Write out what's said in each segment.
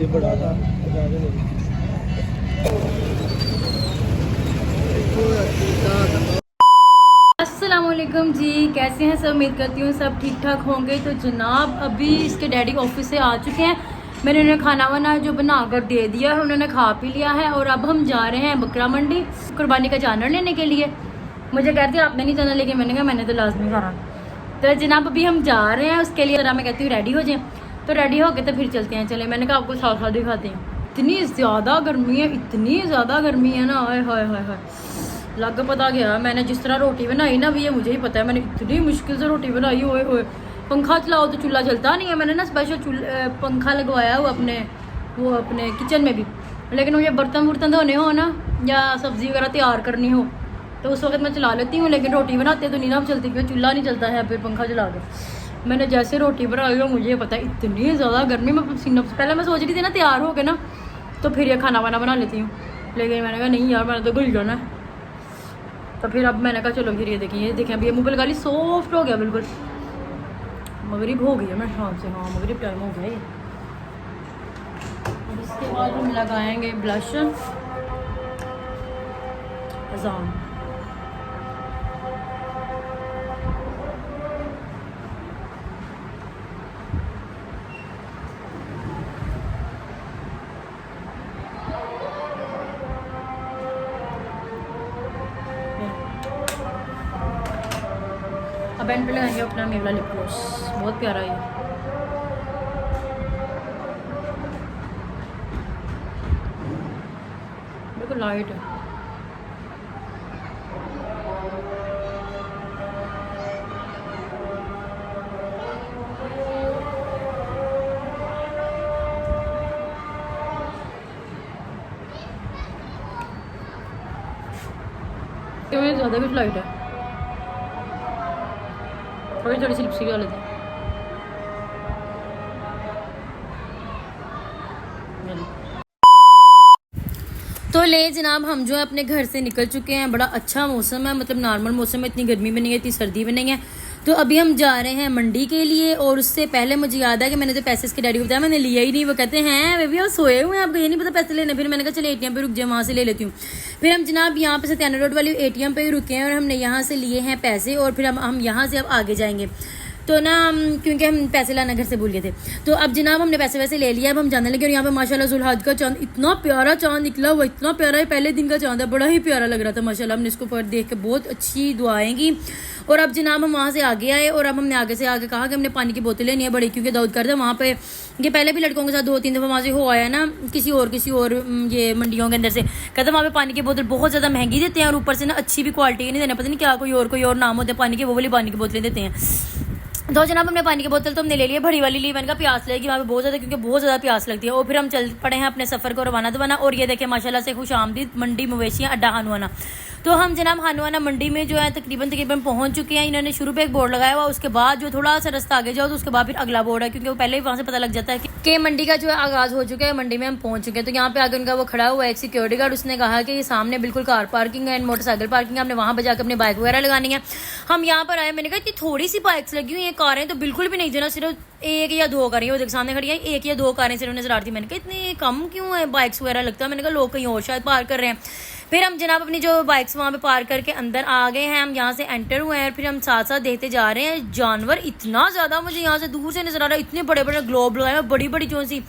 ये बड़ा था अस्सलामुअलैकुम जी, कैसे हैं सब। उम्मीद करती हूँ सब ठीक ठाक होंगे। तो जनाब अभी इसके डैडी ऑफिस से आ चुके हैं। मैंने उन्हें खाना वाना जो बना कर दे दिया है, उन्होंने खा पी लिया है। और अब हम जा रहे हैं बकरा मंडी कुर्बानी का जानवर लेने के लिए। मुझे कहती है आपने नहीं जाना, लेकिन मैंने कहा मैंने तो लाजमी जाना। तो जनाब अभी हम जा रहे हैं उसके लिए। मैं कहती हूँ रेडी हो जाए, तो रेडी हो गए तो फिर चलते हैं। चले, मैंने कहा आपको साथ साथ दिखाते हैं। इतनी ज़्यादा गर्मी है, इतनी ज़्यादा गर्मी है ना, हाय हाय हाय हाय। लग पता गया मैंने जिस तरह रोटी बनाई ना, भी ये मुझे ही पता है। मैंने इतनी मुश्किल से रोटी बनाई, ओए ओए। पंखा चलाओ तो चूल्हा जलता नहीं है। मैंने ना स्पेशल पंखा लगवाया हुआ अपने किचन में भी। लेकिन मुझे बर्तन वर्तन धोने हो ना, या सब्ज़ी वगैरह तैयार करनी हो, तो उस वक्त मैं चला लेती हूँ। लेकिन रोटी बनाते तो नहीं ना चलती, क्योंकि चूल्हा नहीं चलता है फिर पंखा चला के। मैंने जैसे रोटी बनाई हो, मुझे पता है इतनी ज़्यादा गर्मी में पसीना। पहले मैं सोच रही थी ना तैयार हो गए ना तो फिर ये खाना वाना बना लेती हूँ, लेकिन मैंने कहा नहीं यार, मैंने तो घुल जाना है। तो फिर अब मैंने कहा चलो फिर ये देखें अभी ये मुँह पे लगा ली, सॉफ्ट हो गया बिल्कुल। मगरिब हो गई है मेरे ख्याल से, हाँ मगरिब टाइम हो गया ये। अब इसके बाद हम लगाएंगे ब्लशन, अजान। अब एंड पे लगाएंगे अपना मेवला लिप ग्लॉस, बहुत प्यारा है ये। बिल्कुल लाइट है। ये ज़्यादा कुछ लाइट है, थोड़ी थोड़ी सी लिपस्टिक डाल लेते हैं। तो ले जनाब, हम जो है अपने घर से निकल चुके हैं। बड़ा अच्छा मौसम है, मतलब नॉर्मल मौसम है, इतनी गर्मी भी नहीं है, इतनी सर्दी भी नहीं है। तो अभी हम जा रहे हैं मंडी के लिए। और उससे पहले मुझे याद है कि मैंने तो पैसे इसके डैडी को बताया, मैंने लिया ही नहीं। वो कहते हैं बेबी आप सोए हुए हैं, आपको ये नहीं पता पैसे लेने। फिर मैंने कहा चले ATM पे रुक जाए, वहाँ से ले लेती हूँ। फिर हम जनाब यहाँ पे सत्याना रोड वाली ATM पे रुके हैं और हमने यहाँ से लिए हैं पैसे। और फिर हम यहाँ से अब आगे जाएंगे। तो ना क्योंकि हम पैसे लाना घर से भूल गए थे, तो अब जनाब हमने पैसे वैसे ले लिया। अब हम जाने लगे। और यहाँ पे माशाल्लाह जुल्हज का चांद, इतना प्यारा चांद निकला हुआ, इतना प्यारा है। पहले दिन का चांद है, बड़ा ही प्यारा लग रहा था माशाल्लाह। हमने इसको देख के बहुत अच्छी दुआएं की। और अब जनाब हम वहाँ से आगे आए। और अब हमने आगे से आगे कहा कि हमने पानी की बोतल लेनी है बड़ी, क्योंकि दाऊद करते हैं वहाँ पे। ये पहले भी लड़कों के साथ 2-3 दफ़ा वहाँ से हो आया ना, किसी और ये मंडियों के अंदर से। कहते वहाँ पे पानी की बोतल बहुत ज़्यादा महंगी देते हैं, और ऊपर से ना अच्छी भी क्वालिटी की नहीं देना, पता नहीं क्या कोई और नाम होता है पानी के, वो वाली पानी की बोतलें देते हैं। तो जनाब हमने पानी की बोतल तो हमने ले लिया, बड़ी वाली ली। मैंने कहा प्यास लगेगी वहाँ पे बहुत ज़्यादा, क्योंकि बहुत ज़्यादा प्यास लगती है। और फिर हम चल पड़े हैं अपने सफ़र को रवाना दवाना। और ये देखें माशाल्लाह से खुश आमदीद मंडी मवेशियाँ अड्डा हानुआना। तो हम जनाब हानुआना मंडी में जो है तकरीबन पहुंच चुके हैं। इन्होंने शुरू पे एक बोर्ड लगाया हुआ, उसके बाद जो थोड़ा सा रास्ता आगे जाओ तो उसके बाद फिर अगला बोर्ड है, क्योंकि वो पहले ही वहाँ से पता लग जाता है कि मंडी का जो है आगाज़ हो चुका है, मंडी में हम पहुंच चुके हैं। तो यहाँ पे आगे उनका वो खड़ा हुआ है एक सिक्योरिटी गार्ड, उसने कहा कि ये सामने बिल्कुल कार पार्किंग है, मोटरसाइकिल पार्किंग है, हमने वहाँ पर जाकर अपनी बाइक वगैरह लगानी है। हम यहाँ पर आए, मैंने कहा इतनी थोड़ी सी बाइक्स लगी हुई हैं, कारें तो बिल्कुल भी नहीं जना, सिर्फ 1 या 2 कारें वो सामने खड़ी है, 1 या 2 कारें सिर्फ नजर आ रही थी। मैंने कहा इतनी कम क्यों है बाइक्स वगैरह, लगता है मैंने कहा लोग कहीं और शायद पार कर रहे हैं। फिर हम जनाब अपनी जो बाइक्स वहाँ पे पार करके अंदर आ गए हैं। हम यहाँ से एंटर हुए हैं, फिर हम साथ साथ देखते जा रहे हैं जानवर। इतना ज़्यादा मुझे यहाँ से दूर से नजर आ रहा है, इतने बड़े बड़े ग्लोब लगाए हैं, बड़ी बड़ी जो सी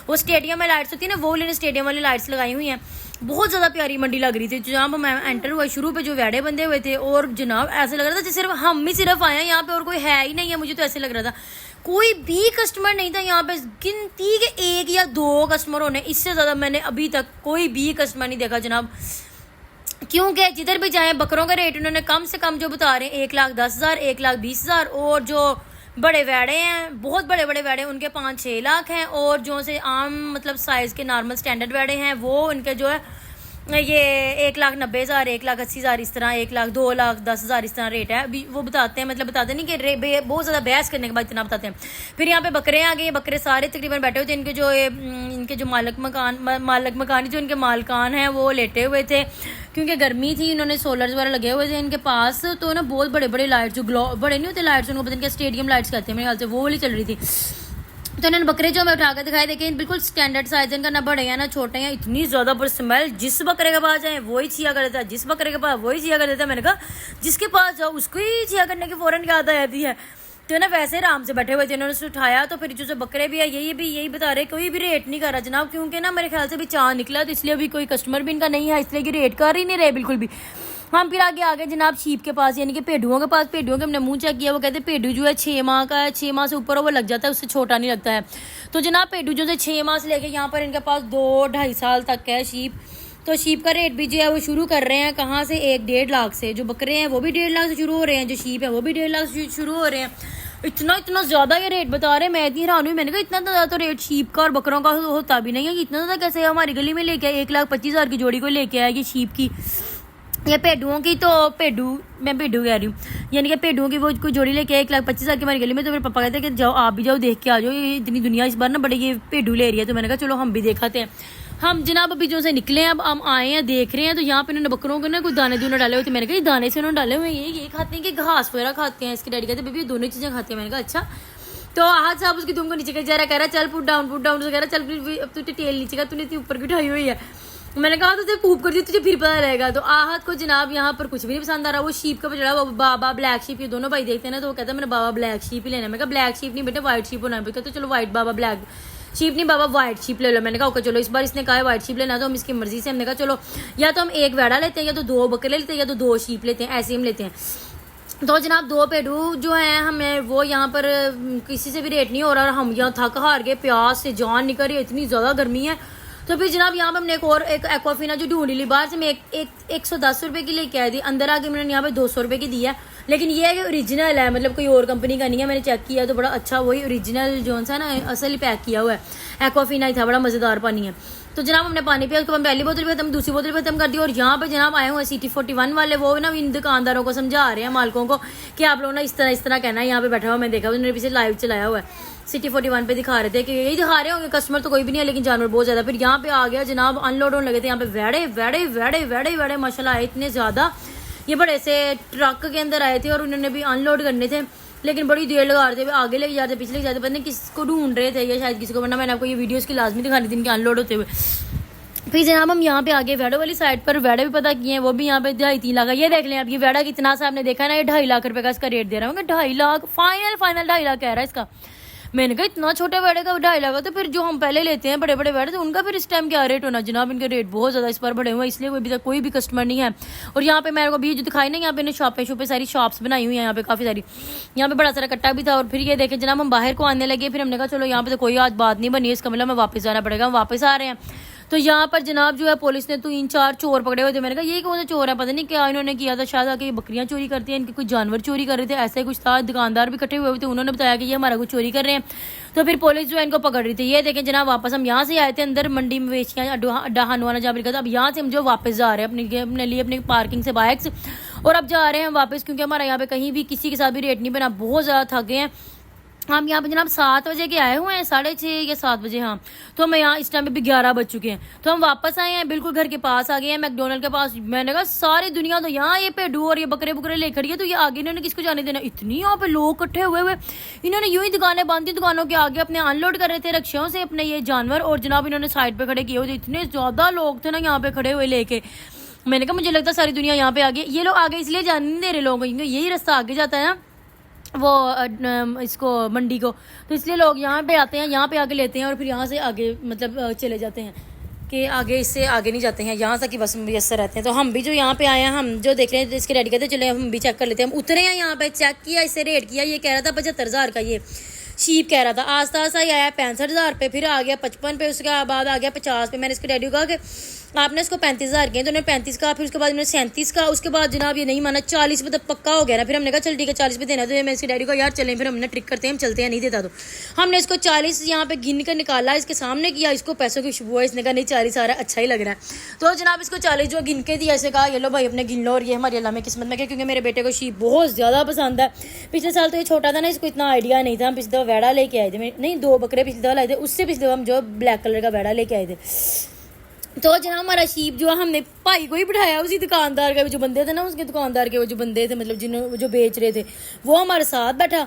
वो स्टेडियम में लाइट्स होती है ना, वो लेने स्टेडियम वाली लाइट्स लगाई हुई हैं। बहुत ज़्यादा प्यारी मंडी लग रही थी। जनाब हम एंटर हुए, शुरू पे जो वेड़े बंधे हुए थे, और जनाब ऐसे लग रहा था जैसे सिर्फ हम ही सिर्फ आए हैं यहाँ पे और कोई है ही नहीं है। मुझे तो ऐसे लग रहा था कोई भी कस्टमर नहीं था यहाँ पे, गिनती के 1 या 2 कस्टमर होने, इससे ज़्यादा मैंने अभी तक कोई भी कस्टमर नहीं देखा जनाब। क्योंकि जिधर भी जाए बकरों का रेट उन्होंने कम से कम जो बता रहे हैं 1,10,000, 1,20,000। और जो बड़े वेड़े हैं, बहुत बड़े बड़े वेड़े, उनके 5-6 लाख हैं। और जो से आम मतलब साइज़ के नॉर्मल स्टैंडर्ड वेड़े हैं, वो उनके जो है ये 1,90,000, 1,80,000 इस तरह, 1,00,000, 2,10,000 इस तरह रेट है। अभी वो बताते हैं, मतलब बताते नहीं कि बहुत ज़्यादा बहस करने के बाद इतना बताते हैं। फिर यहाँ पे बकरे आ गए, बकरे सारे तकरीबन बैठे हुए थे। इनके जो मालिक मकान जो इनके मालकान हैं वो लेटे हुए थे, क्योंकि गर्मी थी। इन्होंने सोलर्स वगैरह लगे हुए थे इनके पास। तो ना बहुत बड़े बड़े लाइट्स, जो बड़े नहीं होते लाइट्स, उनको पता नहीं क्या स्टेडियम लाइट्स कहते हैं मेरे ख्याल से, वो वाली चल रही थी। तो इन्होंने बकरे जो हमें उठा कर दिखाए, देखें बिल्कुल स्टैंडर्ड साइज इनका, ना बड़े हैं ना छोटे हैं, इतनी ज़्यादा पर स्मेल, जिस बकरे के पास जाए वही छिया कर देता है, जिस बकरे के पास वही छिया कर देता है। मैंने कहा जिसके पास जाओ उसको ही छिया करने की फ़ौरन याद आ जाती है। तो ना वैसे आराम से बैठे हुए थे, इन्होंने उसे उठाया। तो फिर जो बकरे भी है यही बता रहे, कोई भी रेट नहीं कर रहा जनाब, क्योंकि ना मेरे ख्याल से भी चाँद निकला, तो इसलिए अभी कोई कस्टमर भी इनका नहीं है, इसलिए कि रेट कर ही नहीं रहे बिल्कुल भी। हम फिर आगे आ गए जनाब शीप के पास, यानी कि भेड़ुओं के पास। भेड़ुओं के हमने मुंह चेक किया, वो कहते हैं भेड़ू जो है 6 माह का है, 6 माह से ऊपर वो लग जाता है, उससे छोटा नहीं लगता है। तो जनाब भेड़ू जो से 6 माह से लेके यहाँ पर इनके पास 2-2.5 साल तक है शीप। तो शीप का रेट भी जो है वो शुरू कर रहे हैं कहाँ से, 1-1.5 लाख से। जो बकरे हैं वो भी 1.5 लाख से शुरू हो रहे हैं, जो शीप है वो भी 1.5 लाख से शुरू हो रहे हैं। इतना ज़्यादा ये रेट बता रहे हैं, मैं इतनी हैरान हुई। मैंने कहा इतना ज़्यादा तो रेट शीप का और बकरों का होता भी नहीं है, इतना ज़्यादा कैसे हमारी गली में लेके आए, 1,25,000 की जोड़ी को लेके आएगी शीप की या भेडुओं की। तो मैं भेडू कह रही हूँ, यानी कि भेडुओं की वो कोई जोड़ी लेके 1,25,000 की हमारी गली में। तो मेरे पापा कहते हैं कि जाओ आप भी जाओ, देख के आ जाओ, ये इतनी दुनिया इस बार ना बड़े ये भेडू ले रही है। तो मैंने कहा चलो हम भी दिखाते हैं। हम जनाब अभी जो से निकले हैं, अब हम आए हैं देख रहे हैं। तो यहाँ पे इन्होंने बकरों को ना कोई दाने दूने डाले हुए थे। मैंने कहा ये दाने से उन्होंने डाले हुए हैं, ये खाते हैं कि घास वगैरह खाते हैं। इसके डैडी कहते हैं बेबी दोनों चीज़ें खाते हैं। मैंने कहा अच्छा। तो आज साहब उसकी तुमको नीचे का जा रहा, कह रहा चल पुट डाउन वगैरह, चल अब तुझे टेल नीचे का, तूने ऊपर की उठाई हुई है। मैंने कहा तुझे पूप कर दी, तुझे फिर पता रहेगा। तो आहत को जनाब यहाँ पर कुछ भी नहीं पसंद आ रहा। वो शीप का बचड़ा, वो बाबा ब्लैक शीप, ये दोनों भाई देखते हैं ना, तो वो कहता है मैंने बाबा ब्लैक शीप ही लेना है। मैं कहा ब्लैक शीप नहीं बेटा, व्हाइट शीप होना है। तो चलो व्हाइट बाबा ब्लैक शीप नहीं बाबा व्हाइट शीप ले लो। मैंने कहा ओके चलो, इस बार इसने कहा है व्हाइट शीप लेना, तो हम इसकी मर्जी से। हमने कहा चलो या तो हम एक वेड़ा लेते हैं, या तो 2 बकरे लेते हैं, या तो 2 शीप लेते हैं, ऐसे हम लेते हैं। तो जनाब 2 भेड़ू जो हैं हमें वो यहाँ पर किसी से भी रेट नहीं हो रहा, और हम यहाँ थक हार गए, प्यास से जान निकल रही है, इतनी ज़्यादा गर्मी है। तो फिर जनाब यहाँ पे हमने एक एक्वाफिना जो ढूंढी ली बाहर से, मैं 110 रुपये की लेके आई थी। अंदर आके मैंने यहाँ पे 200 रुपये की दी है, लेकिन ये है कि ओरिजिनल है, मतलब कोई और कंपनी का नहीं है। मैंने चेक किया तो बड़ा अच्छा वही ओरिजिनल जो सा ना असल ही पैक किया हुआ है एक्वाफिना ही था, बड़ा मज़ेदार पानी है। तो जनाब हमने पानी पिया, उसके बाद पहली बोतल भी खत्म, दूसरी बोतल भी खत्म कर दी। और यहाँ पे जनाब आए हुए CT41 वाले, वो ना इन दुकानदारों को समझा रहे हैं, मालिकों को, कि आप लोग ना इस तरह कहना है। यहाँ पे बैठा हुआ मैं देखा, उन्होंने पीछे लाइव चलाया हुआ है, CT41 पे दिखा रहे थे कि यही दिखा रहे होंगे। कस्टमर तो कोई भी नहीं है, लेकिन जानवर बहुत ज़्यादा। फिर यहाँ पे आ गया जनाब, अनलोड होने लगे थे यहाँ पे वेड़े माशाल्लाह आए इतने ज़्यादा। ये बड़े से ट्रक के अंदर आए थे और उन्होंने भी अनलोड करने थे, लेकिन बड़ी देर लगा रहे थे, आगे लेके जाते पीछे लेके जाते, पता नहीं किसको ढूंढ रहे थे, या शायद किसी को, वरना मैंने आपको ये वीडियोस की लाजमी दिखानी थी इनके अनलोड होते हुए। फिर जनाब हम यहाँ पे आगे वेड़ो वाली साइड पर, वेड़े भी पता किए हैं, वो भी यहाँ पे 2.5-3 लाख। ये देख लें आप, ये वेड़ा कितना सा आपने देखा ना, ये 2.5 लाख रुपए का इसका रेट दे रहा हूँ। 2.5 लाख फाइनल 2.5 लाख कह रहा है इसका। मैंने कहा इतना छोटा वेड़े का 2.5 लाख, तो फिर जो हम पहले लेते हैं बड़े बड़े वेड़े, तो उनका फिर इस टाइम क्या रेट होना जनाब। इनके रेट बहुत ज़्यादा इस बार बढ़े हुए हैं, इसलिए कोई भी कस्टमर नहीं है। और यहाँ पे मेरे को भी जो दिखाई ना, यहाँ पे इन्हें शॉपें सारी शॉप्स बनाई हुई हैं यहाँ पे काफ़ी सारी। यहाँ पे बड़ा सारा कट्टा भी था। और फिर ये देखें जनाब हम बाहर को आने लगे, फिर हमने कहा चलो यहाँ पे तो कोई आज बात नहीं बनी, इसका मतलब हमें वापस जाना पड़ेगा। हम वापस आ रहे हैं, तो यहाँ पर जनाब जो है पुलिस ने 3-4 चोर पकड़े हुए थे। मैंने कहा ये कौन सा चोर है, पता नहीं क्या इन्होंने किया था, शायद आके ये बकरियां चोरी करते हैं, इनके कुछ जानवर चोरी कर रहे थे, ऐसे कुछ था। दुकानदार भी इकट्ठे हुए थे, उन्होंने बताया कि ये हमारा कुछ चोरी कर रहे हैं। तो फिर पुलिस जो है इनको पकड़ रही थी। ये देखें जनाब वापस हम यहाँ से आए थे, अंदर मंडी मवेशियाँ अड्डा हनुमाना जहाँ लिखा था। अब यहाँ से हम जो वापस जा रहे हैं अपने लिए अपनी पार्किंग से बाइक्स, और अब जा रहे हैं वापस, क्योंकि हमारा यहाँ पे कहीं भी किसी के साथ भी रेट नहीं बना, बहुत ज़्यादा थक गए हैं। हम यहाँ पे जनाब 7 बजे के आए हुए हैं, 6:30 या 7 बजे, हाँ। तो हमें यहाँ इस टाइम पे भी 11 बज चुके हैं। तो हम वापस आए हैं, बिल्कुल घर के पास आ गए हैं, मैकडोनल्ड के पास। मैंने कहा सारी दुनिया तो यहाँ ये भेड़ू और ये बकरे ले खड़ी है, तो ये आगे इन्होंने किसको जाने देना। इतनी यहाँ पे लोग इकट्ठे हुए इन्होंने यूं ही दुकानें बांधी, दुकानों के आगे अपने अनलोड कर रहे थे रक्षों से अपने ये जानवर, और जनाब इन्होंने साइड पे खड़े किए हुए थे। इतने ज़्यादा लोग थे ना यहाँ पे खड़े हुए लेके। मैंने कहा मुझे लगता है सारी दुनिया यहाँ पे आ गई। ये लोग आगे इसलिए जाने नहीं दे रहे लोगों को, यही रास्ता आगे जाता है ना वो इसको मंडी को, तो इसलिए लोग यहाँ पे आते हैं, यहाँ पे आगे लेते हैं, और फिर यहाँ से आगे मतलब चले जाते हैं कि आगे इससे आगे नहीं जाते हैं, यहाँ तक ही बस मुयसर रहते हैं। तो हम भी जो यहाँ पे आए हैं, हम जो देख रहे हैं इसके रेडी कहते चले हम भी चेक कर लेते हैं। हम उतरे हैं यहाँ पे, चेक किया, इससे रेट किया, ये कह रहा था 75,000 का, ये शीप कह रहा था। आस्ता आस्ता ही आया 65,000 पे, फिर आ गया 55 पे, उसके बाद आ गया 50 पे। मैंने इसके डैडी को कहा कि आपने इसको 35,000 किए, तो उन्होंने 35 का, फिर उसके बाद उन्होंने 37 का, उसके बाद जनाब ये नहीं माना, 40 पे तक पक्का हो गया ना। फिर हमने कहा चल ठीक है 40 पे देना। तो मैं इसके डैडी को यार चलें, फिर हमने ट्रिक करते हैं, हम चलते हैं, नहीं देता। तो हमने इसको 40 यहाँ पे गिन कर निकाला, इसके सामने किया, इसको पैसों की खुशबू है, इसने कहा नहीं 40 आ रहा है, अच्छा ही लग रहा है। तो जनाब इसको 40 जो गिन के दिया, ऐसे कहा ये लो भाई अपने गिन लो, और ये हमारी अल्लाह में किस्मत में, क्योंकि मेरे बेटे को शीप बहुत ज़्यादा पसंद है। पिछले साल तो ये छोटा था ना, इसको इतना आइडिया नहीं था। हम पिछले दफा वेड़ा लेके आए थे, नहीं 2 बकरे पिछले दफा लाए थे, उससे पिछले दफा हम जो ब्लैक कलर का वेड़ा लेके आए थे। तो जनाब हमारा शीप जो हमने भाई को ही बिठाया, उसी दुकानदार का जो बंदे थे ना, उसके दुकानदार के वो जो बंदे थे, मतलब जिन्होंने जो बेच रहे थे, वो हमारे साथ बैठा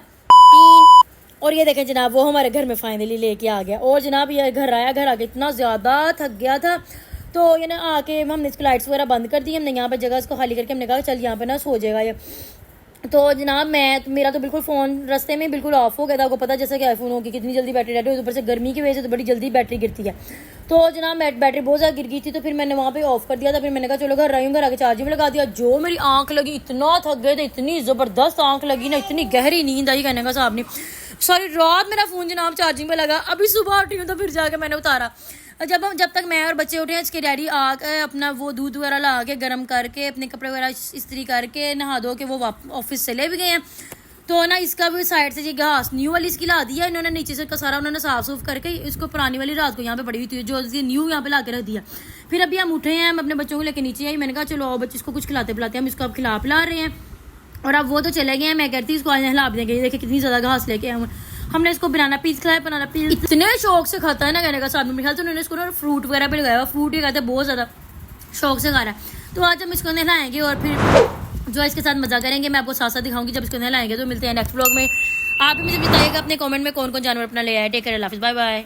और ये देखें जनाब, वो हमारे घर में फाइनली लेके आ गया। और जनाब ये घर आया, घर आके इतना ज़्यादा थक गया था, तो ये ना आके हमने इसकी लाइट्स वगैरह बंद कर दी। हमने यहाँ पे जगह इसको खाली करके हमने कहा चल यहाँ पे ना सो जाएगा ये। तो जनाब मेरा तो बिल्कुल फ़ोन रास्ते में बिल्कुल ऑफ हो गया था। आपको पता जैसा कि आईफोन होगी कितनी जल्दी बैटरी डेड हो, ऊपर से गर्मी की वजह से तो बड़ी जल्दी बैटरी गिरती है। तो जनाब बैटरी बहुत ज़्यादा गिर गई थी, तो फिर मैंने वहाँ पे ऑफ कर दिया था। फिर मैंने कहा चलो घर आई हूँ, घर आके चार्जिंग में लगा दिया। जो मेरी आंख लगी, इतना थक गए थे, इतनी ज़बरदस्त आंख लगी ना, इतनी गहरी नींद आई कहने का साहब ने। सारी रात मेरा फ़ोन जनाब चार्जिंग पे लगा। अभी सुबह उठी हूँ तो फिर जाके मैंने उतारा। जब तक मैं और बच्चे उठे, इसके डैडी आकर अपना वो दूध वगैरह ला के गर्म करके अपने कपड़े वगैरह इस्त्री करके नहा धो के वो ऑफिस चले भी गए हैं। तो ना इसका भी साइड से ये घास न्यू वाली इसकी ला दी है इन्होंने, नीचे से सारा उन्होंने साफ सूफ करके इसको पुरानी वाली रात को यहाँ पे पड़ी हुई थी, जो न्यू यहाँ पे ला के रख दिया। फिर अभी हम उठे हैं, हम अपने बच्चों को लेकर नीचे आई। मैंने कहा चलो आओ बच्चे इसको कुछ खिलाते पिलाते, हम इसको अब पिला रहे हैं। और अब वो तो चले गए हैं, मैं कहती इसको आज हिला भी देंगे। देखिए कितनी ज़्यादा घास लेके हमने इसको बनाना पीस खिलाया। बनाना पीस इतने शौक से खाता है ना कहने का साथ में। ख्याल तो उन्होंने इसको ना फ्रूट वगैरह भी लगाया हुआ, फ्रूट ही कहते हैं, बहुत ज़्यादा शौक से खा रहा है। तो आज हम इसको नहलाएंगे और फिर जो इसके साथ मजा करेंगे मैं आपको साथ साथ दिखाऊंगी जब इसको नहलाएंगे। तो मिलते हैं नेक्स्ट व्लॉग में। आप भी मुझे बताइएगा अपने कमेंट में कौन कौन जानवर अपना ले आए। टेक केयर, अल्लाह हाफिज़, बाय बाय।